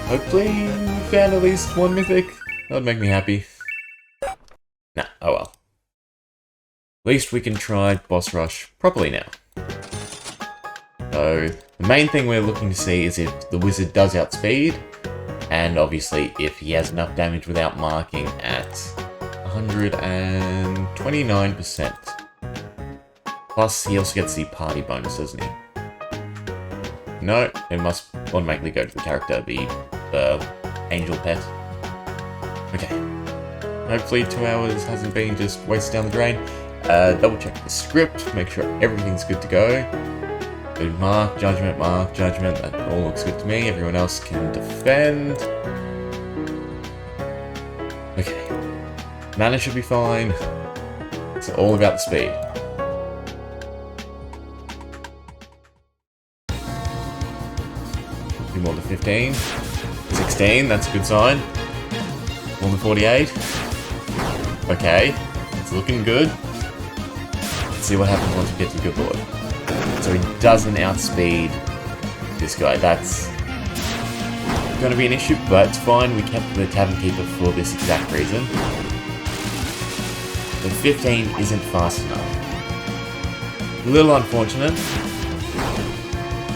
hopefully we found at least one mythic. That would make me happy. Nah, oh well. At least we can try boss rush properly now. So, the main thing we're looking to see is if the wizard does outspeed, and obviously if he has enough damage without marking at 129%. Plus, he also gets the party bonus, doesn't he? No, it must automatically go to the character, the angel pet. Okay. Hopefully 2 hours hasn't been just wasted down the drain. Double check the script, make sure everything's good to go. Good, mark, judgment, that all looks good to me. Everyone else can defend. Okay. Mana should be fine. It's all about the speed. More than 15. 16, that's a good sign. More than 48. Okay, it's looking good. Let's see what happens once we get to the good lord. So he doesn't outspeed this guy. That's going to be an issue, but it's fine. We kept the Tavern Keeper for this exact reason. The 15 isn't fast enough. A little unfortunate,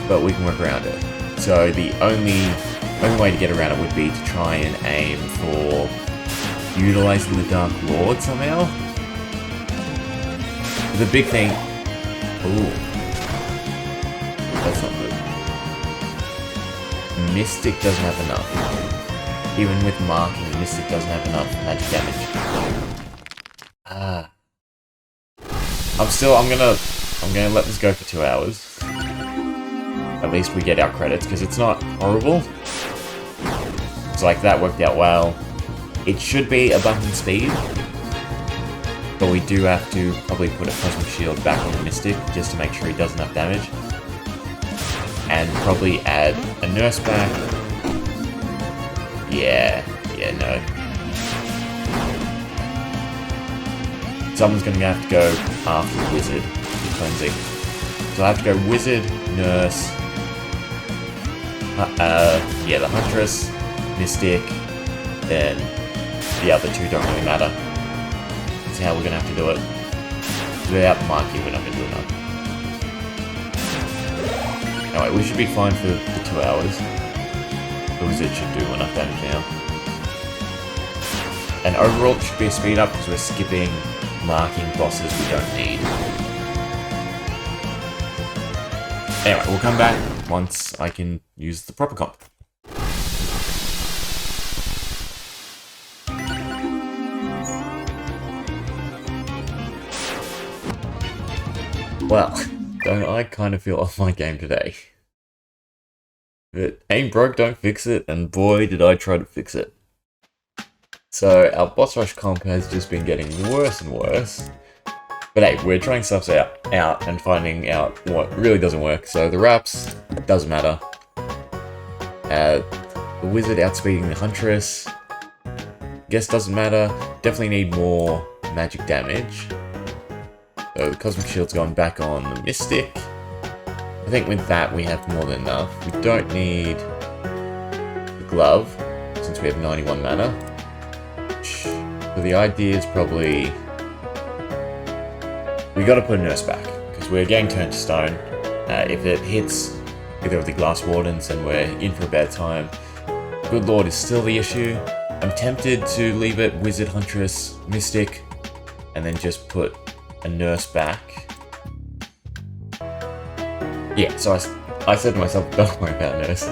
but we can work around it. So the only way to get around it would be to try and aim for utilizing the Dark Lord somehow. The big thing... Ooh. That's not good. Mystic doesn't have enough. Even with marking, Mystic doesn't have enough magic damage. I'm gonna let this go for 2 hours. At least we get our credits, because it's not horrible. It's like, that worked out well. It should be a bump in speed, but we do have to probably put a Cosmic Shield back on the Mystic, just to make sure he does enough damage. And probably add a Nurse back. Yeah, no. Someone's going to have to go after the Wizard, for cleansing. So I have to go Wizard, Nurse, the Huntress, Mystic, then the other two don't really matter. That's how we're going to have to do it. Without marking, we're not going to do enough. Anyway, we should be fine for the 2 hours. The Wizard should do enough damage now. And overall, it should be a speed up because we're skipping marking bosses we don't need. Anyway, we'll come back once I can use the proper comp. Well, don't I kind of feel off my game today. But ain't broke, don't fix it, and boy did I try to fix it. So our boss rush comp has just been getting worse and worse. But hey, we're trying stuff out and finding out what really doesn't work. So the wraps, doesn't matter. The Wizard outspeeding the Huntress, guess doesn't matter. Definitely need more magic damage. So the Cosmic Shield's gone back on the Mystic. I think with that we have more than enough. We don't need the Glove, since we have 91 mana. So the idea is probably... we gotta put a Nurse back, because we're getting turned to stone. If it hits either of the Glass Wardens, then we're in for a bad time. Good Lord is still the issue. I'm tempted to leave it Wizard, Huntress, Mystic, and then just put a Nurse back. Yeah, so I said to myself, don't worry about Nurse.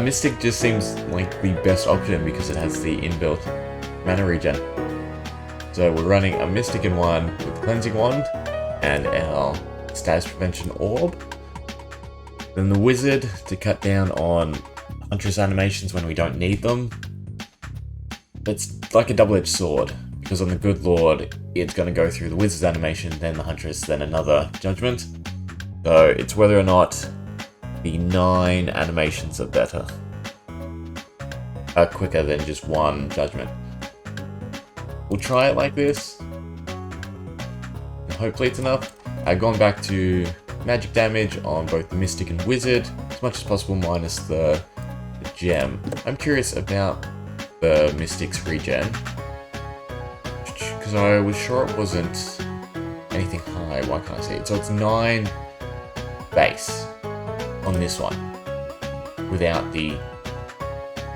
Mystic just seems like the best option because it has the inbuilt mana regen. So we're running a Mystic in one with the Cleansing Wand and our Status Prevention Orb. Then the Wizard to cut down on Huntress animations when we don't need them. It's like a double-edged sword, because on the Good Lord, it's going to go through the Wizard's animation, then the Huntress, then another Judgment. So it's whether or not the 9 animations are better. Are quicker than just one Judgment. We'll try it like this. Hopefully it's enough. I've gone back to magic damage on both the Mystic and Wizard, as much as possible minus the gem. I'm curious about the Mystic's regen. Because I was sure it wasn't anything high. Why can't I see it? So it's 9 base on this one without the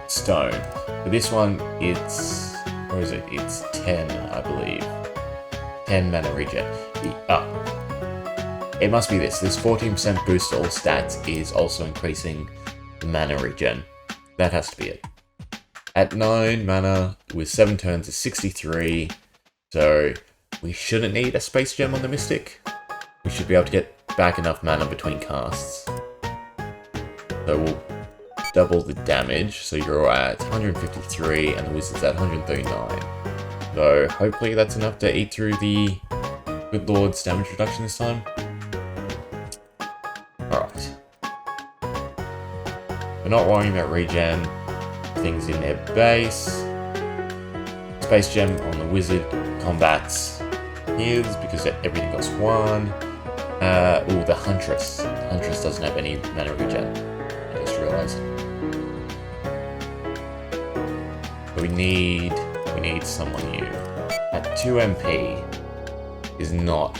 stone. For this one, it's, where is it? It's 10, I believe. 10 mana regen. It must be this. This 14% boost to all stats is also increasing the mana regen. That has to be it. At 9 mana with 7 turns is 63. So we shouldn't need a space gem on the Mystic. We should be able to get back enough mana between casts. So we'll double the damage. So you're at 153 and the Wizard's at 139. So hopefully that's enough to eat through the Good Lord's damage reduction this time. Alright. We're not worrying about regen. Things in their base. Space gem on the Wizard combats heals because everything costs 1. The Huntress. The Huntress doesn't have any mana regen. I just realised. But we need someone new. At 2 MP is not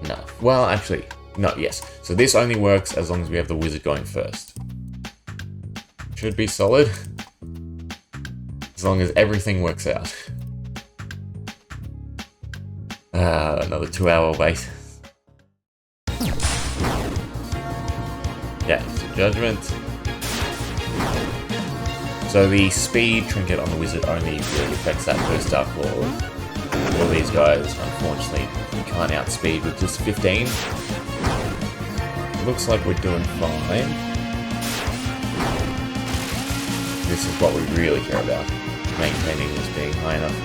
enough. Well, actually, no, yes. So this only works as long as we have the Wizard going first. Should be solid. As long as everything works out. Another 2-hour wait. Yeah, so Judgment. So the speed trinket on the Wizard only really affects that first Dark Lord. All these guys, unfortunately, you can't outspeed with just 15. Looks like we're doing fine. This is what we really care about. Maintaining this being high enough.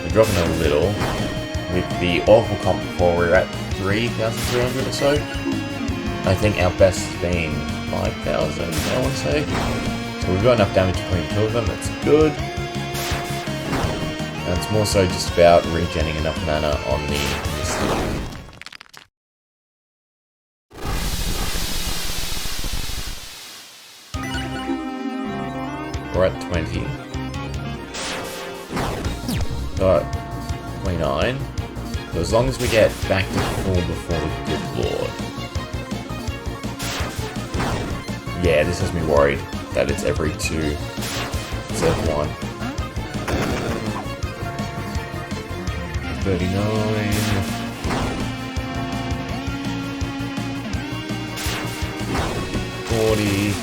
We're dropping a little. With the awful comp before, we're at 3,300 or so. I think our best has been 5,000, I want to say. So we've got enough damage to put in 2 of them, that's good. And it's more so just about regenerating enough mana on the Mystic. We're at 20. So, 29. So as long as we get back to full before the Good Lord. Yeah, this has me worried that it's every 2 instead of 1. 39. 40.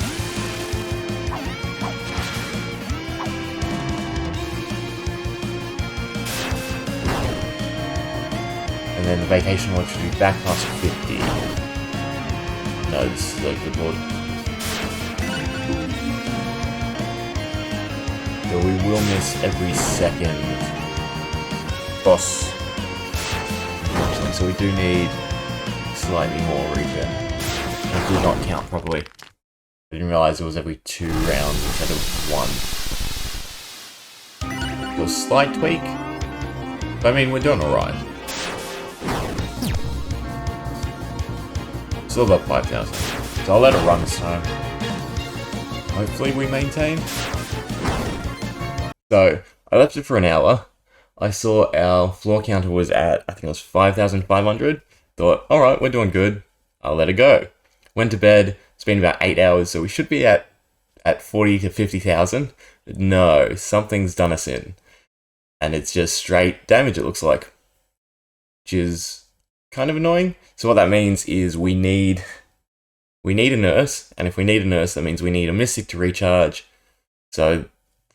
And then the Vacation Lord should be back past 50. No, this is the Good Lord. So we will miss every second boss. So we do need slightly more regen. I did not count properly. I didn't realise it was every 2 rounds instead of 1. So a slight tweak. But I mean, we're doing alright. Still about 5,000. So I'll let it run this time. Hopefully we maintain. So, I left it for an hour. I saw our floor counter was at, I think it was 5,500. Thought, alright, we're doing good. I'll let it go. Went to bed. It's been about 8 hours, so we should be at 40 to 50,000. No, something's done us in. And it's just straight damage, it looks like. Which is kind of annoying. So what that means is we need a nurse, and if we need a nurse, that means we need a Mystic to recharge. So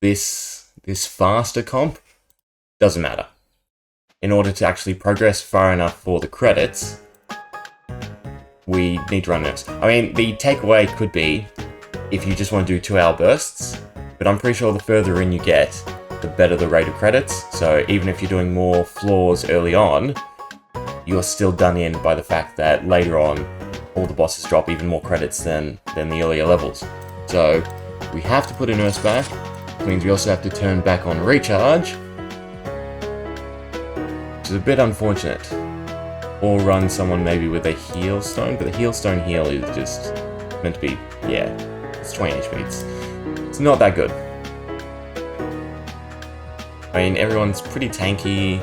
this faster comp doesn't matter. In order to actually progress far enough for the credits, we need to run nurse. I mean, the takeaway could be if you just want to do 2-hour bursts, but I'm pretty sure the further in you get, the better the rate of credits. So even if you're doing more floors early on, you're still done in by the fact that later on, all the bosses drop even more credits than the earlier levels. So we have to put a nurse back, which means we also have to turn back on recharge, which is a bit unfortunate. or run someone maybe with a heal stone, but the heal stone heal is just meant to be, yeah, it's 20 HP. It's not that good. I mean, everyone's pretty tanky.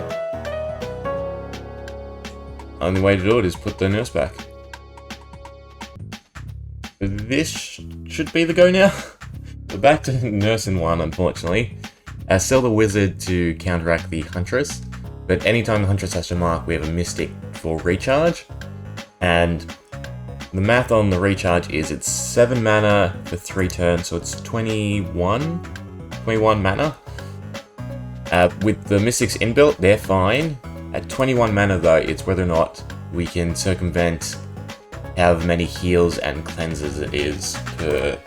Only way to do it is put the nurse back. This should be the go now. We're back to nurse in 1, unfortunately. Sell the wizard to counteract the huntress, but anytime the huntress has to mark, we have a mystic for recharge. And the math on the recharge is it's 7 mana for 3 turns, so it's 21 mana. With the mystics inbuilt, they're fine. At 21 mana though, it's whether or not we can circumvent however many heals and cleanses it is per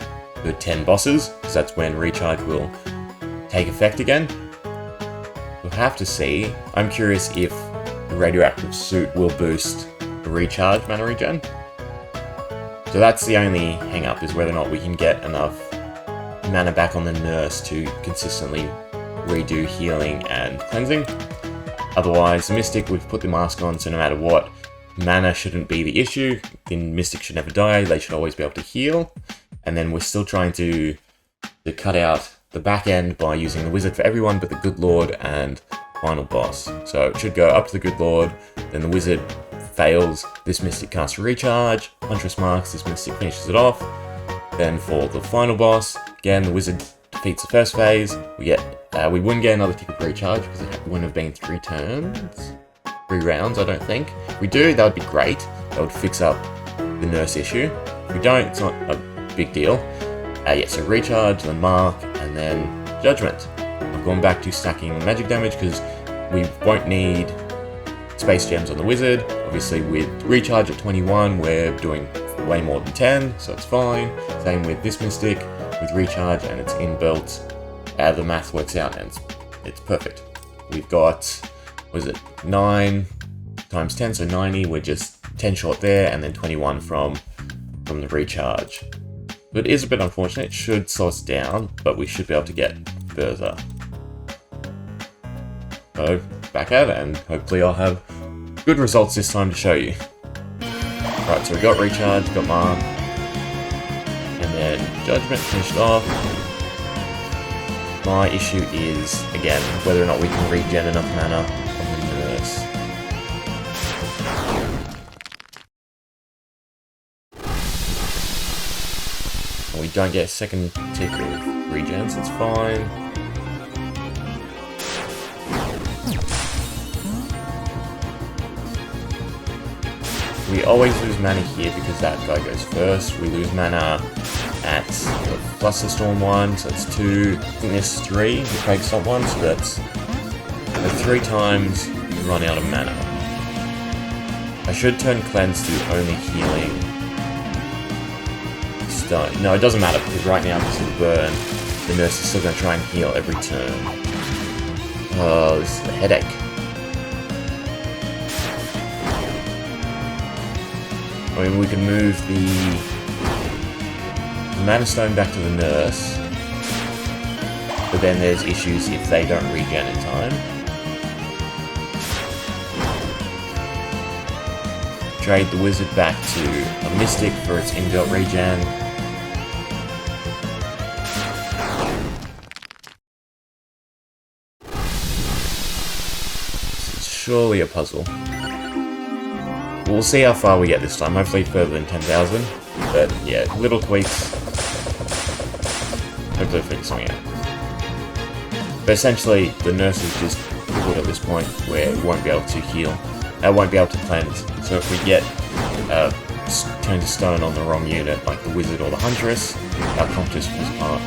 10 bosses, because that's when recharge will take effect again. We'll have to see. I'm curious if the radioactive suit will boost the recharge mana regen. So that's the only hang up, is whether or not we can get enough mana back on the nurse to consistently redo healing and cleansing. Otherwise, the Mystic, we've put the mask on, so no matter what, mana shouldn't be the issue. The Mystic should never die, they should always be able to heal. And then we're still trying to cut out the back end by using the Wizard for everyone but the Good Lord and final boss. So it should go up to the Good Lord, then the Wizard fails, this Mystic casts Recharge, Huntress marks, this Mystic finishes it off. Then for the final boss, again, the Wizard defeats the first phase, we wouldn't get another tick of recharge because it wouldn't have been 3 turns? 3 rounds, I don't think. If we do, that would be great. That would fix up the nurse issue. If we don't, it's not a big deal. Yeah, so recharge, then mark, and then judgment. I've gone back to stacking magic damage because we won't need space gems on the wizard. Obviously with recharge at 21, we're doing way more than 10, so it's fine. Same with this mystic, with recharge and it's inbuilt. The math works out and it's perfect. We've got, what is it, 9 times 10, so 90, we're just 10 short there, and then 21 from the recharge. But it is a bit unfortunate, it should slow us down, but we should be able to get further. So, back at it, and hopefully I'll have good results this time to show you. Right, so we got recharge, got mark, and then judgment finished off. My issue is, again, whether or not we can regen enough mana on the nurse. And we don't get a second tick of regens, it's fine. We always lose mana here because that guy goes first. We lose mana at the Fluster Storm one, so it's 2, I think there's 3, the Plague Stomp one, so that's 3 times we run out of mana. I should turn Cleanse to only healing stone. No, it doesn't matter, because right now, because of the burn, the nurse is still going to try and heal every turn. Oh, this is a headache. I mean, we can move the Mana Stone back to the nurse, but then there's issues if they don't regen in time. Trade the wizard back to a mystic for its inbuilt regen. This is surely a puzzle. We'll see how far we get this time, hopefully further than 10,000, but yeah, little tweaks. Hopefully figure something out. But essentially, the nurse is just crippled at this point where it won't be able to heal. It won't be able to cleanse. So if we get turned to stone on the wrong unit, like the wizard or the huntress, our comp just falls apart.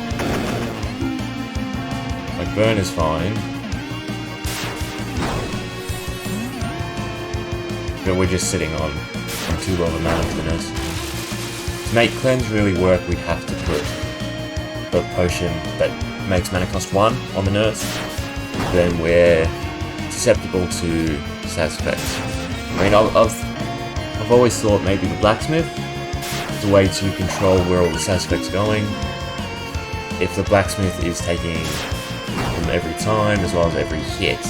Like burn is fine. But we're just sitting on too low of a mana for the nurse. To make cleanse really work, we'd have to put a potion that makes mana cost 1 on the nurse. Then we're susceptible to status effects. I mean, I've always thought maybe the blacksmith is a way to control where all the status effects are going. If the blacksmith is taking them every time as well as every hit,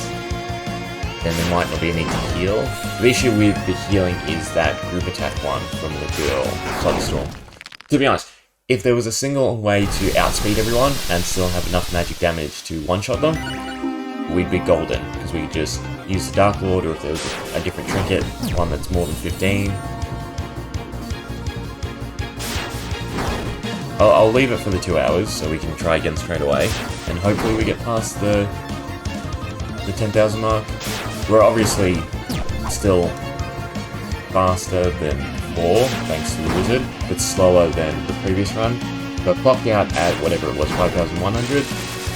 then there might not be a need to heal. The issue with the healing is that group attack one from the girl, Thunderstorm. To be honest, if there was a single way to outspeed everyone and still have enough magic damage to one-shot them, we'd be golden, because we could just use the Dark Lord, or if there was a different trinket, one that's more than 15. I'll leave it for the 2 hours, so we can try again straight away, and hopefully we get past the 10,000 mark. We're obviously still faster than 4, thanks to the wizard, but slower than the previous run. But clocked out at whatever it was, 5,100.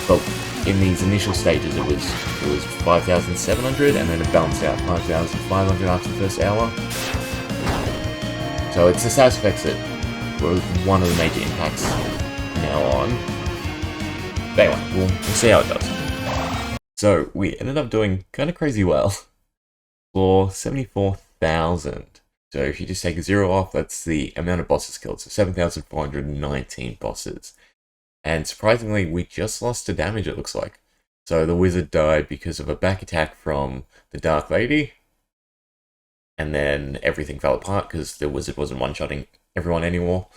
But in these initial stages, it was 5,700, and then it balanced out 5,500 after the first hour. So it's the status effects that were one of the major impacts now on. But anyway, we'll see how it does. So we ended up doing kind of crazy well for 74,000. So if you just take a 0 off, that's the amount of bosses killed. So 7,419 bosses. And surprisingly, we just lost to damage, it looks like. So the wizard died because of a back attack from the Dark Lady. And then everything fell apart because the wizard wasn't one-shotting everyone anymore.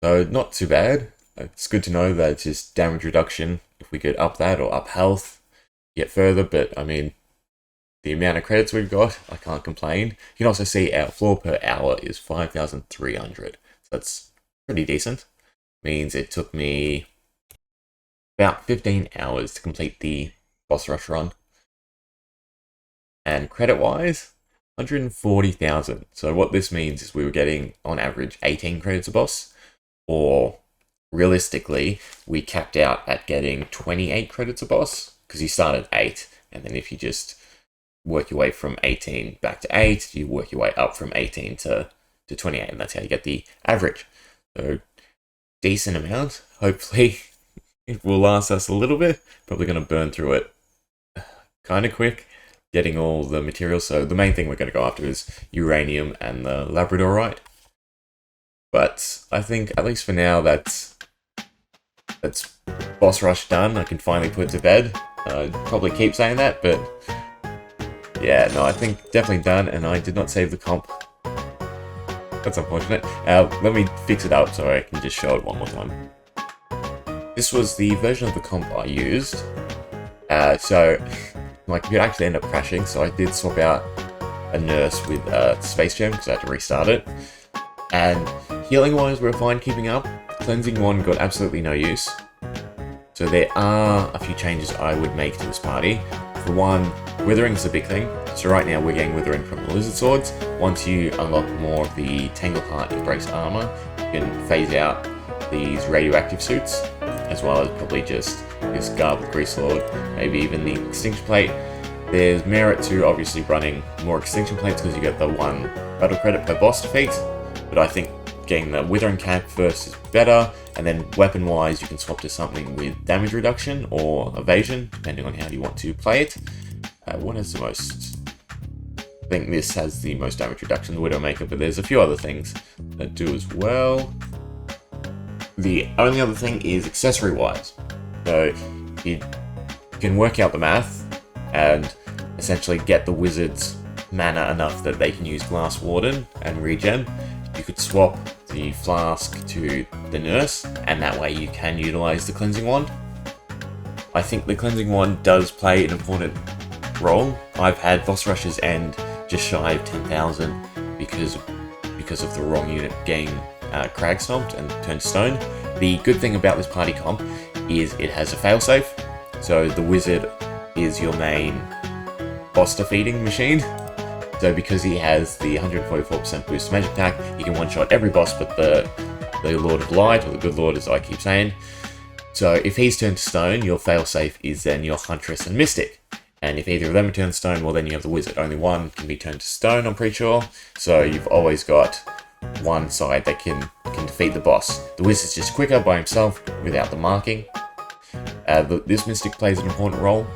So not too bad. It's good to know that it's just damage reduction. If we could up that or up health, get further. But I mean, the amount of credits we've got, I can't complain. You can also see our floor per hour is 5,300. So that's pretty decent. Means it took me about 15 hours to complete the boss rush run. And credit-wise, 140,000. So what this means is we were getting, on average, 18 credits a boss. Or, realistically, we capped out at getting 28 credits a boss. Because you start at 8, and then if you just work your way from 18 back to 8, you work your way up from 18 to 28, and that's how you get the average. So, decent amount. Hopefully, it will last us a little bit. Probably going to burn through it kind of quick, getting all the materials. So the main thing we're going to go after is uranium and the labradorite. But I think, at least for now, that's boss rush done. I can finally put it to bed. I'd probably keep saying that, but yeah, no, I think definitely done, and I did not save the comp. That's unfortunate. Let me fix it up so I can just show it one more time. This was the version of the comp I used. So my computer actually ended up crashing, so I did swap out a nurse with Space Gem because I had to restart it. And healing wise, we're fine keeping up. Cleansing one got absolutely no use. So there are a few changes I would make to this party. For one, withering is a big thing. So right now we're getting withering from the lizard swords. Once you unlock more of the Tangleheart Embrace armor, you can phase out these radioactive suits, as well as probably just this garbled grease lord, maybe even the extinction plate. There's merit to obviously running more extinction plates because you get the 1 battle credit per boss defeat, but I think getting the withering cap first is better, and then weapon wise you can swap to something with damage reduction or evasion, depending on how you want to play it. What has the most? I think this has the most damage reduction, the Widowmaker, but there's a few other things that do as well. The only other thing is accessory wise. So you can work out the math and essentially get the wizards mana enough that they can use Glass Warden and regen. You could swap the flask to the nurse, and that way you can utilize the cleansing wand. I think the cleansing wand does play an important role. I've had boss rushes end just shy of 10,000 because of the wrong unit getting crag stomped and turned to stone. The good thing about this party comp is it has a failsafe, so the wizard is your main boss defeating machine. So because he has the 144% boost magic attack, he can one-shot every boss but the Lord of Light, or the Good Lord as I keep saying. So if he's turned to stone, your failsafe is then your Huntress and Mystic. And if either of them are turned to stone, well then you have the wizard. Only one can be turned to stone, I'm pretty sure. So you've always got one side that can defeat the boss. The wizard's just quicker by himself without the marking. This Mystic plays an important role.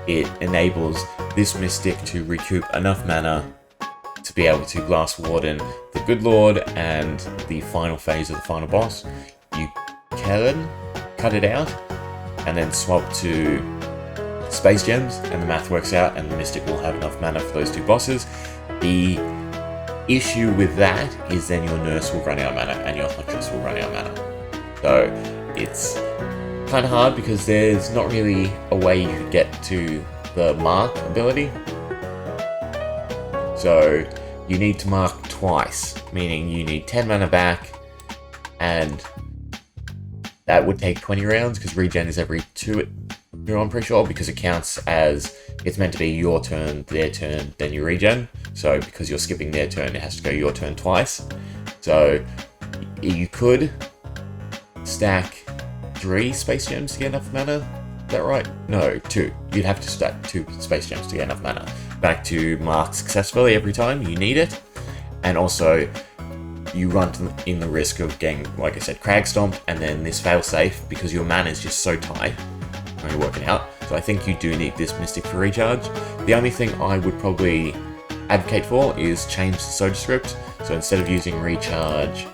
It enables this Mystic to recoup enough mana to be able to Glass Warden the Good Lord and the final phase of the final boss. You can cut it out and then swap to space gems, and the math works out, and the Mystic will have enough mana for those 2 bosses. The issue with that is then your Nurse will run out of mana, and your Huntress will run out of mana. So it's kind of hard because there's not really a way you could get to the mark ability. So you need to mark twice, meaning you need 10 mana back, and that would take 20 rounds because regen is every 2, I'm pretty sure, because it counts as it's meant to be your turn, their turn, then you regen. So because you're skipping their turn, it has to go your turn twice. So you could stack 3 space gems to get enough mana. Is that right? No, 2. You'd have to stack 2 space gems to get enough mana back to mark successfully every time you need it. And also, you run in the risk of getting, like I said, crag stomped, and then this fail safe because your mana is just so tight when you're working out. So I think you do need this Mystic for recharge. The only thing I would probably advocate for is change the Soda script. So instead of using recharge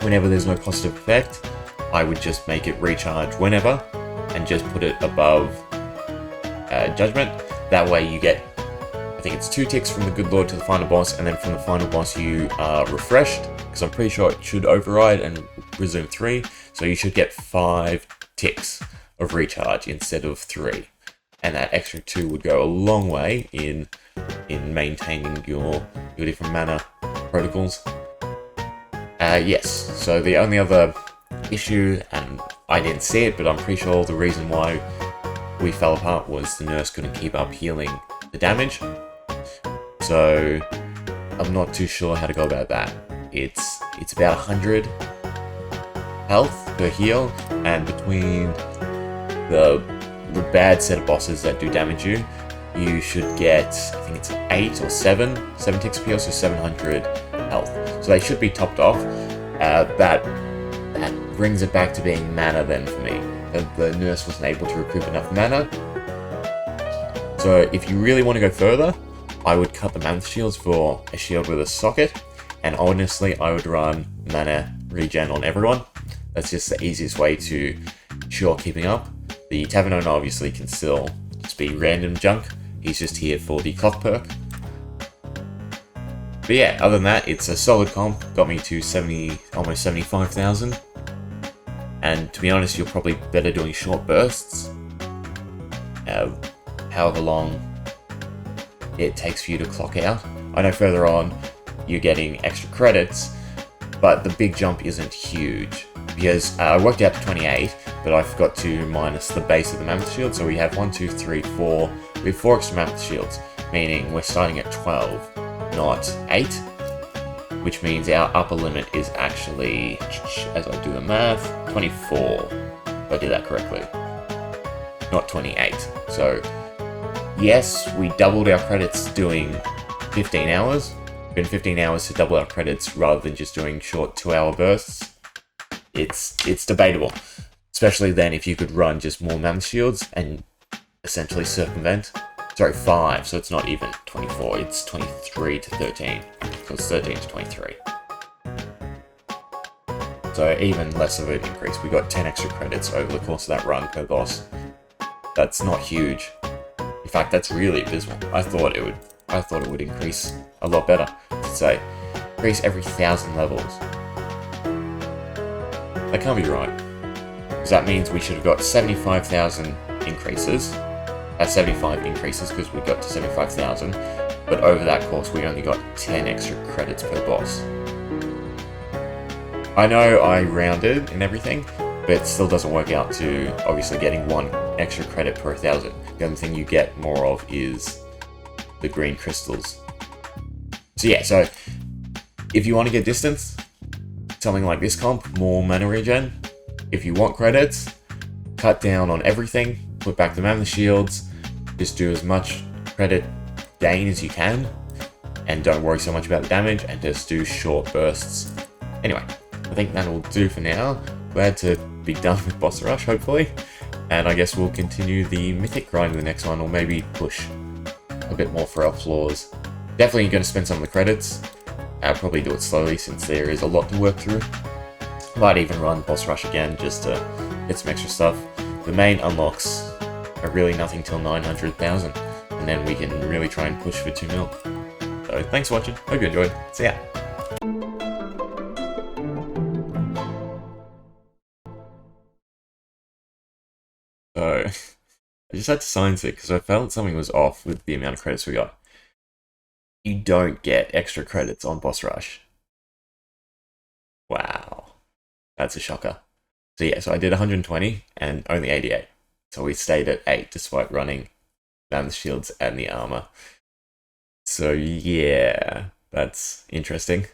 whenever there's no positive effect, I would just make it recharge whenever and just put it above Judgment. That way you get, I think it's 2 ticks from the Good Lord to the final boss, and then from the final boss you are refreshed, because I'm pretty sure it should override and resume 3, so you should get 5 ticks of recharge instead of 3. And that extra 2 would go a long way in maintaining your different mana protocols. Yes, so the only other issue, and I didn't see it, but I'm pretty sure the reason why we fell apart was the Nurse couldn't keep up healing the damage. So I'm not too sure how to go about that. It's about 100 health per heal, and between the bad set of bosses that do damage you, you should get, I think it's 8 or 7 ticks per heal, so 700 health. So they should be topped off. That brings it back to being mana then for me. The Nurse wasn't able to recoup enough mana. So if you really want to go further, I would cut the Mammoth Shields for a shield with a socket, and honestly I would run mana regen on everyone. That's just the easiest way to ensure keeping up. The Tavern Owner obviously can still just be random junk, he's just here for the clock perk. But yeah, other than that, it's a solid comp, got me to almost 75,000. And to be honest, you're probably better doing short bursts. However long it takes for you to clock out. I know further on you're getting extra credits, but the big jump isn't huge. Because I worked out to 28, but I forgot to minus the base of the Mammoth Shield, so we have 1, 2, 3, 4. We have 4 extra Mammoth Shields, meaning we're starting at 12, not 8. Which means our upper limit is actually, as I do the math, 24, if I did that correctly. Not 28. So, yes, we doubled our credits doing 15 hours. It's been 15 hours to double our credits rather than just doing short 2-hour bursts. It's debatable. Especially then if you could run just more Mammoth Shields and essentially circumvent. Sorry, 5, so it's not even 24, it's 23 to 13. So it's 13 to 23. So even less of an increase. We got 10 extra credits over the course of that run per boss. That's not huge. In fact, that's really abysmal. I thought it would increase a lot better. To say, increase every 1,000 levels. That can't be right. Because that means we should have got 75,000 increases. 75 increases because we got to 75,000, but over that course we only got 10 extra credits per boss. I know I rounded and everything, but it still doesn't work out to obviously getting 1 extra credit per 1,000. The only thing you get more of is the green crystals. So yeah, so if you want to get distance, something like this comp, more mana regen. If you want credits, cut down on everything, put back the Mammoth Shields, just do as much credit gain as you can, and don't worry so much about the damage, and just do short bursts. Anyway, I think that will do for now. Glad to be done with Boss Rush, hopefully, and I guess we'll continue the Mythic grind in the next one, or maybe push a bit more for our floors. Definitely going to spend some of the credits. I'll probably do it slowly since there is a lot to work through. Might even run Boss Rush again just to get some extra stuff. The main unlocks are really nothing till 900,000, and then we can really try and push for 2 mil. So thanks for watching, hope you enjoyed, see ya! So, I just had to science it because I felt something was off with the amount of credits we got. You don't get extra credits on Boss Rush. Wow. That's a shocker. So yeah, so I did 120 and only 88. So we stayed at 8 despite running down the shields and the armor. So yeah, that's interesting.